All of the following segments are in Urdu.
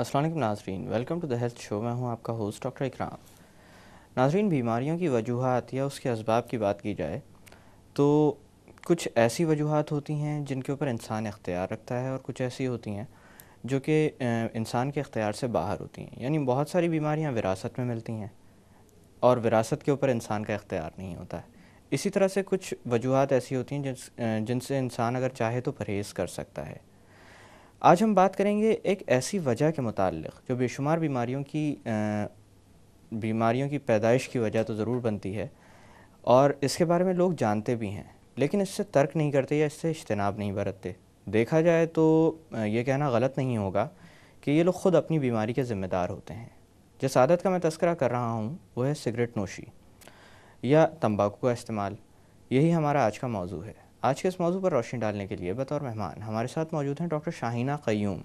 السلام علیکم ناظرین، ویلکم ٹو دا ہیلتھ شو۔ میں ہوں آپ کا ہوسٹ ڈاکٹر اکرام۔ ناظرین، بیماریوں کی وجوہات یا اس کے اسباب کی بات کی جائے تو کچھ ایسی وجوہات ہوتی ہیں جن کے اوپر انسان اختیار رکھتا ہے، اور کچھ ایسی ہوتی ہیں جو کہ انسان کے اختیار سے باہر ہوتی ہیں۔ یعنی بہت ساری بیماریاں وراثت میں ملتی ہیں اور وراثت کے اوپر انسان کا اختیار نہیں ہوتا ہے۔ اسی طرح سے کچھ وجوہات ایسی ہوتی ہیں جن سے انسان اگر چاہے تو پرہیز کر سکتا ہے۔ آج ہم بات کریں گے ایک ایسی وجہ کے متعلق جو بے شمار بیماریوں کی پیدائش کی وجہ تو ضرور بنتی ہے، اور اس کے بارے میں لوگ جانتے بھی ہیں، لیکن اس سے ترک نہیں کرتے یا اس سے اجتناب نہیں برتتے۔ دیکھا جائے تو یہ کہنا غلط نہیں ہوگا کہ یہ لوگ خود اپنی بیماری کے ذمہ دار ہوتے ہیں۔ جس عادت کا میں تذکرہ کر رہا ہوں وہ ہے سگریٹ نوشی یا تمباکو کا استعمال۔ یہی ہمارا آج کا موضوع ہے۔ آج کے اس موضوع پر روشنی ڈالنے کے لیے بطور مہمان ہمارے ساتھ موجود ہیں ڈاکٹر شاہینہ قیوم،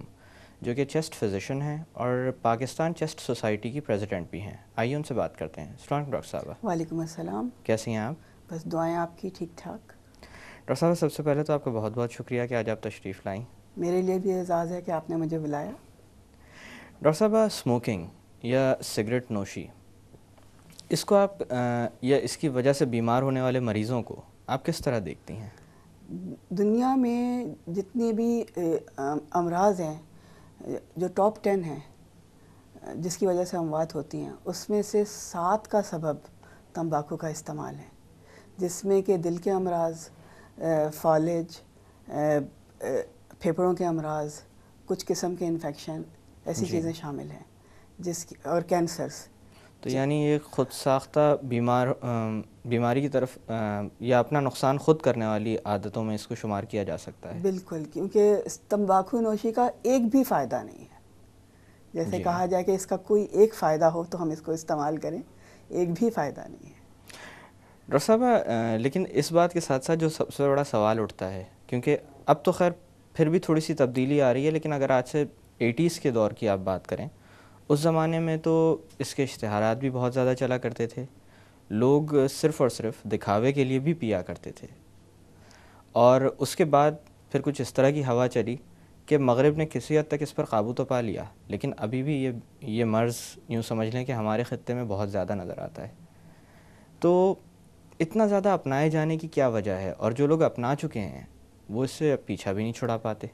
جو کہ چیسٹ فزیشین ہیں اور پاکستان چیسٹ سوسائٹی کی پریزیڈنٹ بھی ہیں۔ آئیے ان سے بات کرتے ہیں۔ السلام علیکم ڈاکٹر صاحبہ۔ وعلیکم السلام۔ کیسی ہیں آپ؟ بس دعائیں آپ کی ٹھیک ٹھاک۔ ڈاکٹر صاحبہ، سب سے پہلے تو آپ کا بہت بہت شکریہ کہ آج آپ تشریف لائیں۔ میرے لیے بھی اعزاز ہے کہ آپ نے مجھے بلایا۔ ڈاکٹر صاحبہ، اسموکنگ یا سگریٹ نوشی، اس کو آپ یا اس کی وجہ سے بیمار ہونے والے مریضوں کو آپ کس طرح دیکھتی ہیں؟ دنیا میں جتنے بھی امراض ہیں، جو ٹاپ 10 ہیں جس کی وجہ سے اموات ہوتی ہیں، اس میں سے 7 کا سبب تمباکو کا استعمال ہے، جس میں کہ دل کے امراض، فالج، پھیپھڑوں کے امراض، کچھ قسم کے انفیکشن، ایسی چیزیں شامل ہیں اور کینسرز۔ تو یعنی یہ خود ساختہ بیماری کی طرف یا اپنا نقصان خود کرنے والی عادتوں میں اس کو شمار کیا جا سکتا ہے؟ بالکل، کیونکہ تمباکو نوشی کا ایک بھی فائدہ نہیں ہے۔ جیسے کہا جائے کہ اس کا کوئی ایک فائدہ ہو تو ہم اس کو استعمال کریں، ایک بھی فائدہ نہیں ہے۔ ڈاکٹر صاحبہ، لیکن اس بات کے ساتھ ساتھ جو سب سے بڑا سوال اٹھتا ہے، کیونکہ اب تو خیر پھر بھی تھوڑی سی تبدیلی آ رہی ہے، لیکن اگر آج سے 80s کے دور کی آپ بات کریں، اس زمانے میں تو اس کے اشتہارات بھی بہت زیادہ چلا کرتے تھے، لوگ صرف اور صرف دکھاوے کے لیے بھی پیا کرتے تھے، اور اس کے بعد پھر کچھ اس طرح کی ہوا چلی کہ مغرب نے کسی حد تک اس پر قابو تو پا لیا، لیکن ابھی بھی یہ مرض یوں سمجھ لیں کہ ہمارے خطے میں بہت زیادہ نظر آتا ہے۔ تو اتنا زیادہ اپنائے جانے کی کیا وجہ ہے، اور جو لوگ اپنا چکے ہیں وہ اس سے پیچھا بھی نہیں چھڑا پاتے؟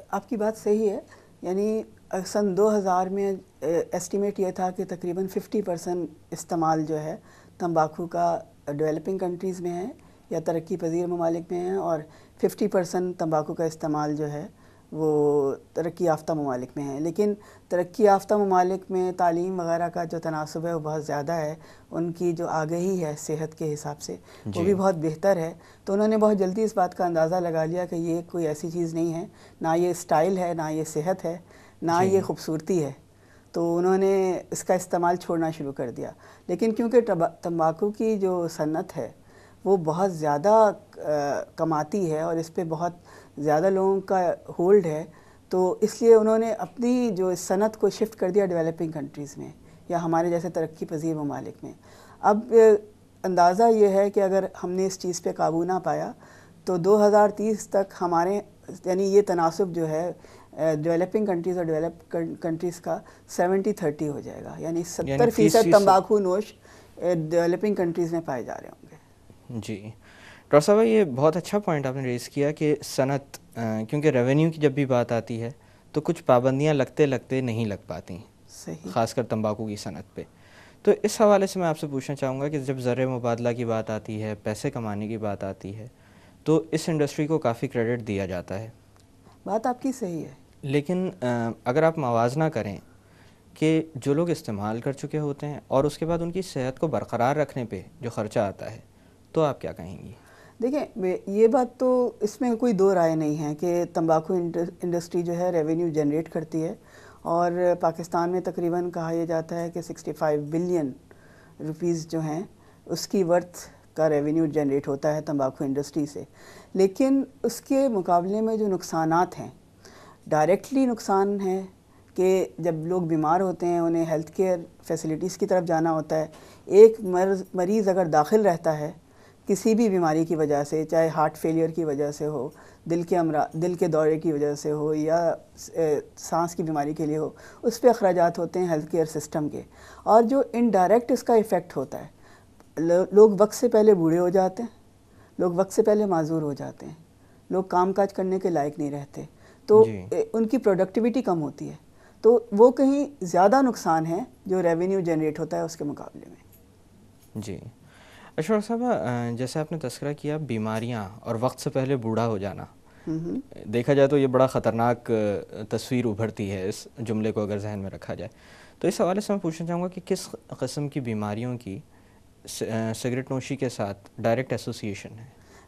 آپ کی بات صحیح ہے۔ یعنی سن 2000 میں ایسٹیمیٹ یہ تھا کہ تقریباً 50% استعمال جو ہے تمباکو کا ڈیولپنگ کنٹریز میں ہے یا ترقی پذیر ممالک میں ہے، اور 50% تمباکو کا استعمال جو ہے وہ ترقی یافتہ ممالک میں ہے۔ لیکن ترقی یافتہ ممالک میں تعلیم وغیرہ کا جو تناسب ہے وہ بہت زیادہ ہے، ان کی جو آگہی ہے صحت کے حساب سے وہ بھی بہت بہتر ہے، تو انہوں نے بہت جلدی اس بات کا اندازہ لگا لیا کہ یہ کوئی ایسی چیز نہیں ہے، نہ یہ اسٹائل ہے، نہ یہ صحت ہے، نہ یہ خوبصورتی ہے، تو انہوں نے اس کا استعمال چھوڑنا شروع کر دیا۔ لیکن کیونکہ تمباکو کی جو صنعت ہے وہ بہت زیادہ کماتی ہے اور اس پہ بہت زیادہ لوگوں کا ہولڈ ہے، تو اس لیے انہوں نے اپنی جو صنعت کو شفٹ کر دیا ڈیولپنگ کنٹریز میں یا ہمارے جیسے ترقی پذیر ممالک میں۔ اب اندازہ یہ ہے کہ اگر ہم نے اس چیز پہ قابو نہ پایا تو 2030 تک ہمارے یعنی یہ تناسب جو ہے ڈیولپنگ کنٹریز اور ڈیولپ کنٹریز کا 70-30 ہو جائے گا، یعنی 70% تمباکو نوش ڈیولپنگ کنٹریز میں پائے جا رہے ہوں گے۔ جی ڈاکٹر صاحب، یہ بہت اچھا پوائنٹ آپ نے ریز کیا کہ صنعت، کیونکہ ریونیو کی جب بھی بات آتی ہے تو کچھ پابندیاں لگتے لگتے نہیں لگ پاتی، صحیح، خاص کر تمباکو کی صنعت پہ۔ تو اس حوالے سے میں آپ سے پوچھنا چاہوں گا کہ جب زر مبادلہ کی بات آتی ہے، پیسے کمانے کی بات آتی ہے، تو اس انڈسٹری کو کافی کریڈٹ دیا جاتا ہے۔ بات آپ کی صحیح ہے، لیکن اگر آپ موازنہ کریں کہ جو لوگ استعمال کر چکے ہوتے ہیں اور اس کے بعد ان کی صحت کو برقرار رکھنے پہ جو خرچہ آتا ہے، تو آپ کیا کہیں گی؟ دیکھیں یہ بات تو اس میں کوئی دو رائے نہیں ہے کہ تمباکو انڈسٹری جو ہے ریونیو جنریٹ کرتی ہے، اور پاکستان میں تقریباً کہا یہ جاتا ہے کہ 65 بلین روپیز جو ہیں اس کی ورتھ کا ریونیو جنریٹ ہوتا ہے تمباکو انڈسٹری سے۔ لیکن اس کے مقابلے میں جو نقصانات ہیں، ڈائریکٹلی نقصان ہے کہ جب لوگ بیمار ہوتے ہیں انہیں ہیلتھ کیئر فیسلٹیز کی طرف جانا ہوتا ہے۔ ایک مریض اگر داخل رہتا ہے کسی بھی بیماری کی وجہ سے، چاہے ہارٹ فیلئر کی وجہ سے ہو، دل کے دورے کی وجہ سے ہو، یا سانس کی بیماری کے لیے ہو، اس پہ اخراجات ہوتے ہیں ہیلتھ کیئر سسٹم کے. اور جو انڈائریکٹ اس کا ایفیکٹ ہوتا ہے، لوگ وقت سے پہلے بوڑھے ہو جاتے ہیں، لوگ وقت سے پہلے معذور ہو جاتے ہیں، لوگ کام کاج کرنے کے لائق نہیں رہتے، تو ان کی پروڈکٹیوٹی کم ہوتی ہے. تو وہ کہیں زیادہ نقصان ہے جو ریونیو جنریٹ ہوتا ہے اس کے مقابلے میں. جی اشرف صاحب، جیسے آپ نے تذکرہ کیا بیماریاں اور وقت سے پہلے بوڑھا ہو جانا، دیکھا جائے تو یہ بڑا خطرناک تصویر ابھرتی ہے اس جملے کو اگر ذہن میں رکھا جائے. تو اس حوالے سے میں پوچھنا چاہوں گا کہ کس قسم کی بیماریوں کی سگریٹ نوشی کے ساتھ ڈائریکٹ ایسوسیشن ہے؟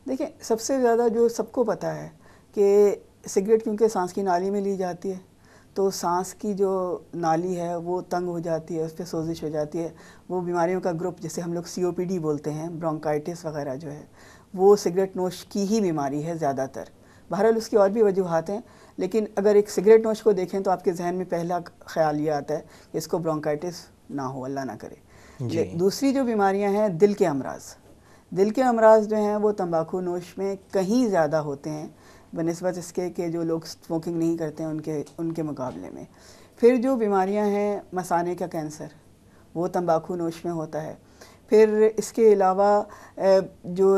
دیکھیں، سب سے زیادہ جو سب کو پتہ ہے کہ سگریٹ کیونکہ سانس کی نالی میں لی جاتی ہے، تو سانس کی جو نالی ہے وہ تنگ ہو جاتی ہے، اس پہ سوزش ہو جاتی ہے. وہ بیماریوں کا گروپ جسے ہم لوگ COPD بولتے ہیں، برونکائٹس وغیرہ جو ہے، وہ سگریٹ نوش کی ہی بیماری ہے زیادہ تر. بہرحال اس کی اور بھی وجوہات ہیں، لیکن اگر ایک سگریٹ نوش کو دیکھیں تو آپ کے ذہن میں پہلا خیال یہ آتا ہے کہ اس کو برونکائٹس نہ ہو، اللہ نہ کرے. دوسری جو بیماریاں ہیں، دل کے امراض. دل کے امراض جو ہیں وہ تمباکو نوش میں کہیں زیادہ ہوتے ہیں بنسبت اس کے کہ جو لوگ اسموکنگ نہیں کرتے ہیں ان کے مقابلے میں. پھر جو بیماریاں ہیں، مثانے کا کینسر، وہ تمباکو نوش میں ہوتا ہے. پھر اس کے علاوہ جو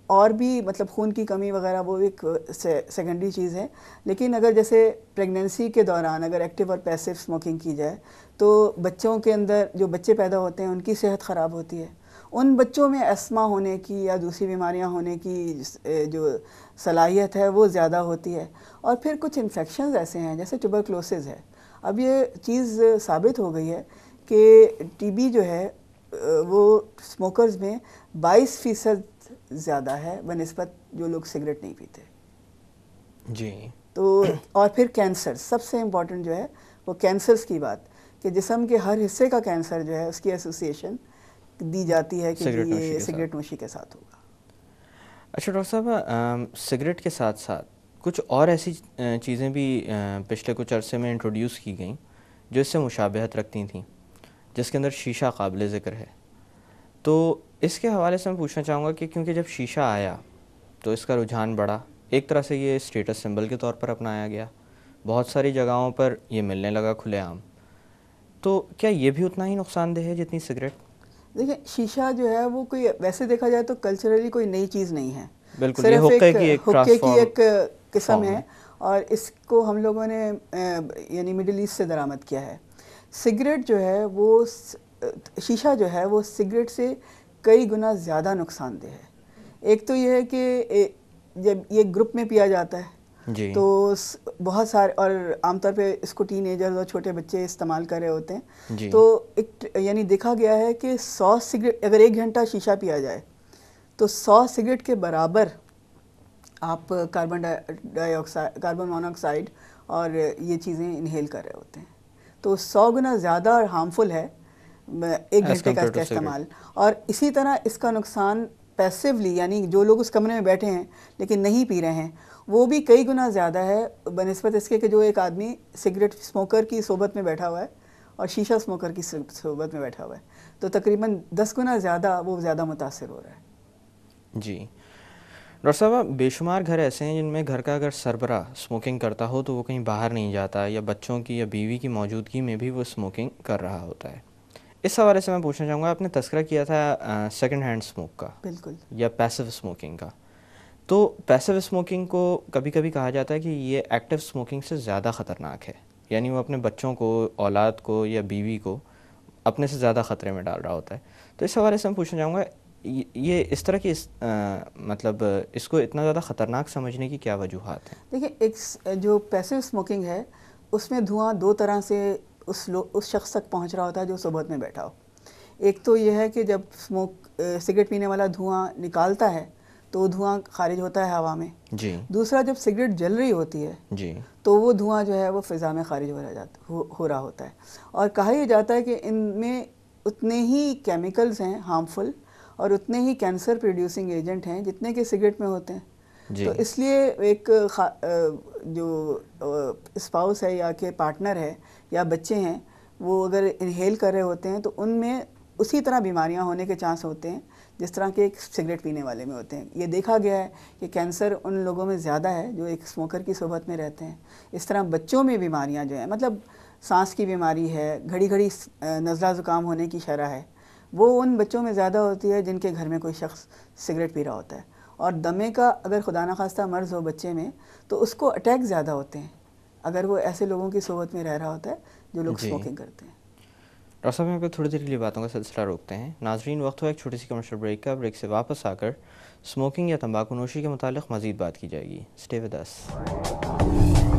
اور بھی مطلب خون کی کمی وغیرہ وہ ایک سیکنڈری چیز ہے. لیکن اگر جیسے پریگننسی کے دوران اگر ایکٹیو اور پیسو اسموکنگ کی جائے تو بچوں کے اندر جو بچے پیدا ہوتے ہیں ان کی صحت خراب ہوتی ہے. ان بچوں میں اسما ہونے کی یا دوسری بیماریاں ہونے کی جو صلاحیت ہے وہ زیادہ ہوتی ہے. اور پھر کچھ انفیکشنز ایسے ہیں جیسے ٹیوبرکلوسز ہے. اب یہ چیز ثابت ہو گئی ہے کہ TB جو ہے وہ اسموکرز میں 22% زیادہ ہے بنسبت جو لوگ سگریٹ نہیں پیتے. جی. تو اور پھر کینسر سب سے امپورٹنٹ جو ہے وہ کینسرز کی بات، کہ جسم کے ہر حصے کا کینسر جو ہے اس کی ایسوسیشن دی جاتی ہے کہ یہ سگریٹ نوشی کے ساتھ ہوگا. اچھا ڈاکٹر صاحب، سگریٹ کے ساتھ ساتھ کچھ اور ایسی چیزیں بھی پچھلے کچھ عرصے میں انٹروڈیوس کی گئیں جو اس سے مشابہت رکھتی تھیں، جس کے اندر شیشہ قابل ذکر ہے. تو اس کے حوالے سے میں پوچھنا چاہوں گا کہ کیونکہ جب شیشہ آیا تو اس کا رجحان بڑھا، ایک طرح سے یہ اسٹیٹس سمبل کے طور پر اپنایا گیا، بہت ساری جگہوں پر یہ ملنے لگا کھلے عام. تو کیا یہ بھی اتنا ہی نقصان دہ ہے جتنی سگریٹ؟ دیکھیں، شیشہ جو ہے وہ کوئی ویسے دیکھا جائے تو کلچرلی کوئی نئی چیز نہیں ہے، بالکل، یہ صرف حقے کی ایک قسم ہے، اور اس کو ہم لوگوں نے یعنی مڈل ایسٹ سے درآمد کیا ہے. سگریٹ جو ہے وہ شیشہ جو ہے وہ سگریٹ سے کئی گنا زیادہ نقصان دہ ہے. ایک تو یہ ہے کہ جب یہ گروپ میں پیا جاتا ہے تو بہت سارے، اور عام طور پہ اس کو ٹین ایجرز اور چھوٹے بچے استعمال کر رہے ہوتے ہیں. تو یعنی دیکھا گیا ہے کہ 100 سگریٹ اگر 1 گھنٹہ شیشہ پیا جائے تو 100 سگریٹ کے برابر آپ کاربن مونو آکسائڈ اور یہ چیزیں انہیل کر رہے ہوتے ہیں. تو 100 گنا زیادہ اور ہارمفل ہے 1 گھنٹے کا اس کا استعمال. اور اسی طرح اس کا نقصان پیسیولی، یعنی جو لوگ اس کمرے میں بیٹھے ہیں لیکن نہیں پی رہے ہیں، وہ بھی کئی گنا زیادہ ہے بنسبت اس کے کہ جو ایک آدمی سگریٹ اسموکر کی صحبت میں بیٹھا ہوا ہے اور شیشہ اسموکر کی صحبت میں بیٹھا ہوا ہے. تو تقریباً 10 گنا زیادہ وہ زیادہ متاثر ہو رہا ہے. جی ڈاکٹر صاحب، بے شمار گھر ایسے ہیں جن میں گھر کا اگر سربراہ اسموکنگ کرتا ہو تو وہ کہیں باہر نہیں جاتا، یا بچوں کی یا بیوی کی موجودگی میں بھی وہ اسموکنگ کر رہا ہوتا ہے. اس حوالے سے میں پوچھنا چاہوں گا، آپ نے تذکرہ کیا تھا سیکنڈ ہینڈ اسموک کا، بالکل، یا پیسو اسموکنگ کا. تو پیسو اسموکنگ کو کبھی کبھی کہا جاتا ہے کہ یہ ایکٹیو اسموکنگ سے زیادہ خطرناک ہے، یعنی وہ اپنے بچوں کو، اولاد کو یا بیوی کو اپنے سے زیادہ خطرے میں ڈال رہا ہوتا ہے. تو اس حوالے سے میں پوچھنا چاہوں گا، یہ اس طرح کی مطلب اس کو اتنا زیادہ خطرناک سمجھنے کی کیا وجوہات ہیں؟ دیکھیں، ایک جو پیسو اسموکنگ ہے اس میں دھواں 2 طرح سے اس شخص تک پہنچ رہا ہوتا ہے جو صحبت میں بیٹھا ہو. ایک تو یہ ہے کہ جب سگریٹ پینے والا دھواں نکالتا ہے تو وہ دھواں خارج ہوتا ہے ہوا میں. جی. دوسرا، جب سگریٹ جل رہی ہوتی ہے جی تو وہ دھواں جو ہے وہ فضا میں خارج ہو رہا ہوتا ہے. اور کہا یہ جاتا ہے کہ ان میں اتنے ہی کیمیکلز ہیں ہارمفل اور اتنے ہی کینسر پروڈیوسنگ ایجنٹ ہیں جتنے کہ سگریٹ میں ہوتے ہیں. تو اس لیے ایک جو اسپاؤس ہے یا کہ پارٹنر ہے یا بچے ہیں، وہ اگر انہیل کر رہے ہوتے ہیں تو ان میں اسی طرح بیماریاں ہونے کے چانس ہوتے ہیں جس طرح کے ایک سگریٹ پینے والے میں ہوتے ہیں. یہ دیکھا گیا ہے کہ کینسر ان لوگوں میں زیادہ ہے جو ایک اسموکر کی صحبت میں رہتے ہیں. اس طرح بچوں میں بیماریاں جو ہیں، مطلب سانس کی بیماری ہے، گھڑی گھڑی نزلہ زکام ہونے کی شرح ہے، وہ ان بچوں میں زیادہ ہوتی ہے جن کے گھر میں کوئی شخص سگریٹ پی رہا ہوتا ہے. اور دمے کا اگر خدا نخواستہ مرض ہو بچے میں تو اس کو اٹیک زیادہ ہوتے ہیں اگر وہ ایسے لوگوں کی صحبت میں رہ رہا ہوتا ہے جو لوگ جی اسموکنگ کرتے ہیں. ڈاکٹر صاحب یہاں پہ تھوڑی دیر کے لیے باتوں کا سلسلہ روکتے ہیں. ناظرین وقت ہوا ایک چھوٹی سی کمرشل بریک کا. بریک سے واپس آ کر اسموکنگ یا تمباکو نوشی کے متعلق مزید بات کی جائے گی. Stay with us.